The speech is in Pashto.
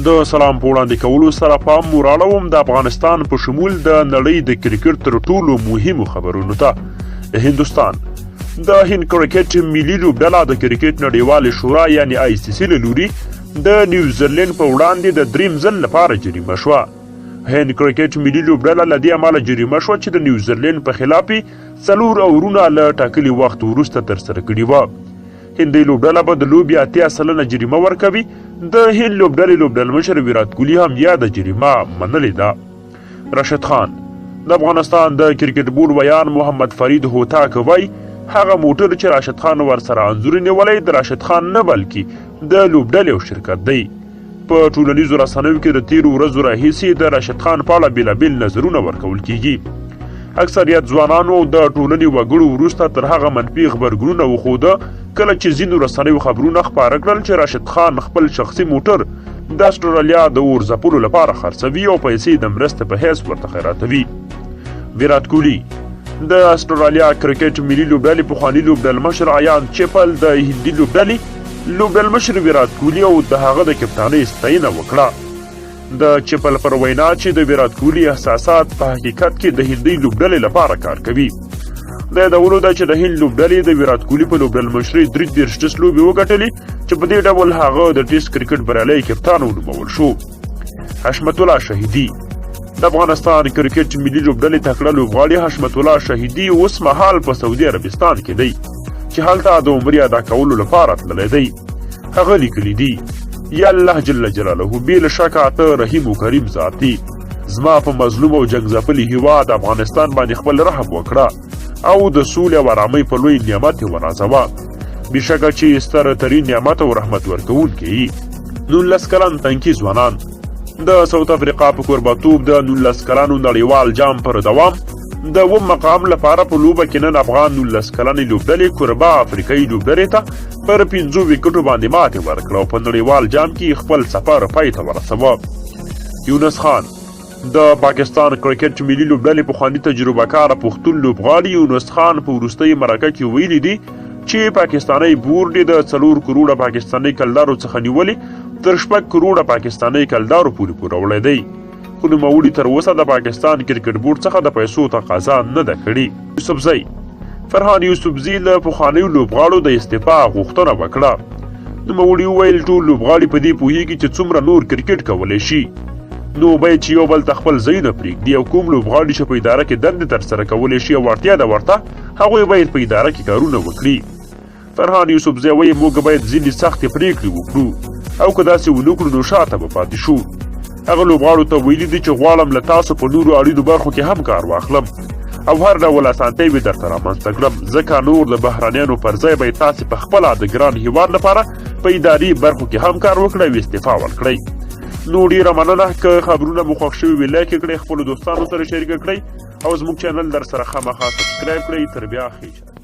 د سلام په وړاندې کولو سره پام وراړوم د افغانستان په شمول د نړۍ د کرکټ تر ټولو مهمو خبرونو ته. هندوستان د هند کرکټ ملي لوبډله د کرکټ نړیوالې شورا یعنی ICC له لوري د نیوزیلند په وړاندې د دریم ځل لپاره جریمه شوه. هند کرکټ ملي لوبډله له دې امله جریمه شوه چې د نیوزیلند په خلاف 4 اورونه له ټاکلي وخت وروسته ترسره کړي وه. هندي لوبډله به د لوبې 80% جریمه ورکوي. د هند لوبډلې لوبډلمشر ویرات کوهلي هم یاده جریمه منلې ده. راشد خان د افغانستان د کرکټ بورډ ویان محمد فرید هوتاک وایي هغه موټر چې راشد خان ورسره انځور نیولی د راشد خان نه بلکې د لوبډلې یو شرکت دی. په ټولنیزو رسنیو کې د تیرو ورځو راهیسې د راشد خان په اړه بېلابېل نظرونه ورکول کیږي. اکثریت ځوانانو د ټولنې وګړو وروسته تر هغه منفي غبرګونونه وښوده کله چې ځینو رسنیو خبرونه خپاره کړل چې راشد خان خپل شخصي موټر د اسټرالیا د اور ځپلو لپاره خرڅوي او پیسې د مرستې په حیث ورته خیراتوي. ویرات کوهلي د اسټرالیا کرکټ ملي لوبډلې پخواني لوبډلمشر ایان چیپل د هندي لوبډلې لوبډلمشر ویرات کوهلي او د هغه د کپتانۍ ستاینه وکړه. د چیپل پر وینا چې د ویرات کوهلي احساسات په حقیقت کې د هندي لوبډلې لپاره کار کوي. د یادولو ده چې د هند لوبډلې د ویرات کوهلي په لوبډلمشرۍ 33 ټسټ لوبې وګټلې چې په دې ډول هغه د ټسټ کرکټ بریالی کپتان ونومول شو. حشمت الله شهیدي د افغانستان کرکټ ملي لوبډلې تکړه لوبغاړي حشمت الله شهیدي اوس مهال په سعودي عربستان کې دی چې هلته د عمرې ادا کولو لپاره تللی دی. هغه لیکلي دي یا الله جل جلاله بې له شکه ته رحیم و کریم ذاتي زما په مظلوم او جنګ ځپلي هیواد افغانستان باندې خپل رحم وکړه او د سولې او ارامۍ په لوی نعمت یې ونازوه. بېشکه چې ستره ترین نعمت او رحمت ورکوونکی یي. 19 کلن تنکي ځوانان د ساوت افریقا په کوربهتوب د 19 کلنو نړیوال جام پر دوام د 1 مقام لپاره په لوبه کې نن افغان 19 کلنې لوبډلې کوربه افریقایي لوبډلې ته پر 5 وکټو باندې ماتې ورکړه او په نړیوال جام کې خپل سفر پای ته ورسوه. یونس خان د پاکستان کرکټ ملي لوبډلې پخواني تجربه کاره پښتون لوبغاړي یونس خان په وروستۍ مرکه کې ویلي دي چې پاکستاني بورډ د 4 کروړه پاکستاني کلدارو څخه نیولې تر 6 کروړه پاکستاني کلدارو پورې پوروړی دی. خو نوموړي تر اوسه د پاکستان کرکټ بورډ څخه د پیسو تقاضا نه ده کړې. یوسفزۍ فرحان یوسفزي له پخوانیو لوبغاړو د استعفا غوښتنه وکړه. نوموړي وویل ټول لوبغاړي په دې پوهیږي چې څومره نور کرکټ کولی شي نو باید چې یو بل ته خپل ځایونه پرېږدي او کوم لوبغاړي چې په اداره کې دندې ترسره کولی شي او اړتیا ده ورته هغوی باید په اداره کې کارونه وکړي. فرحان یوسفزي وایي موږ باید ځینې سختې پرېکړې وکړو او که داسې ونه کړو نو شاته به پاتې شو. هغه لوبغاړو ته ویلي دي چې غواړم له تاسو په نورو اړینو برخو کې هم کار واخلم او هر ډول اسانتۍ به درته رامنځته کړم ځکه نور د بهرنیانو پر ځای به تاسې په خپله د ګران هیواد لپاره په اداري برخو کې هم کار وکړئ او استعفا ورکړئ. نو ډېره مننه که خبرونه مو خوښ شوي وي لایک یې کړئ خپلو دوستانو سره شریکه کړئ او زموږ چینل در سره خامخا سبسکرایب کړئ. تر بیا ښې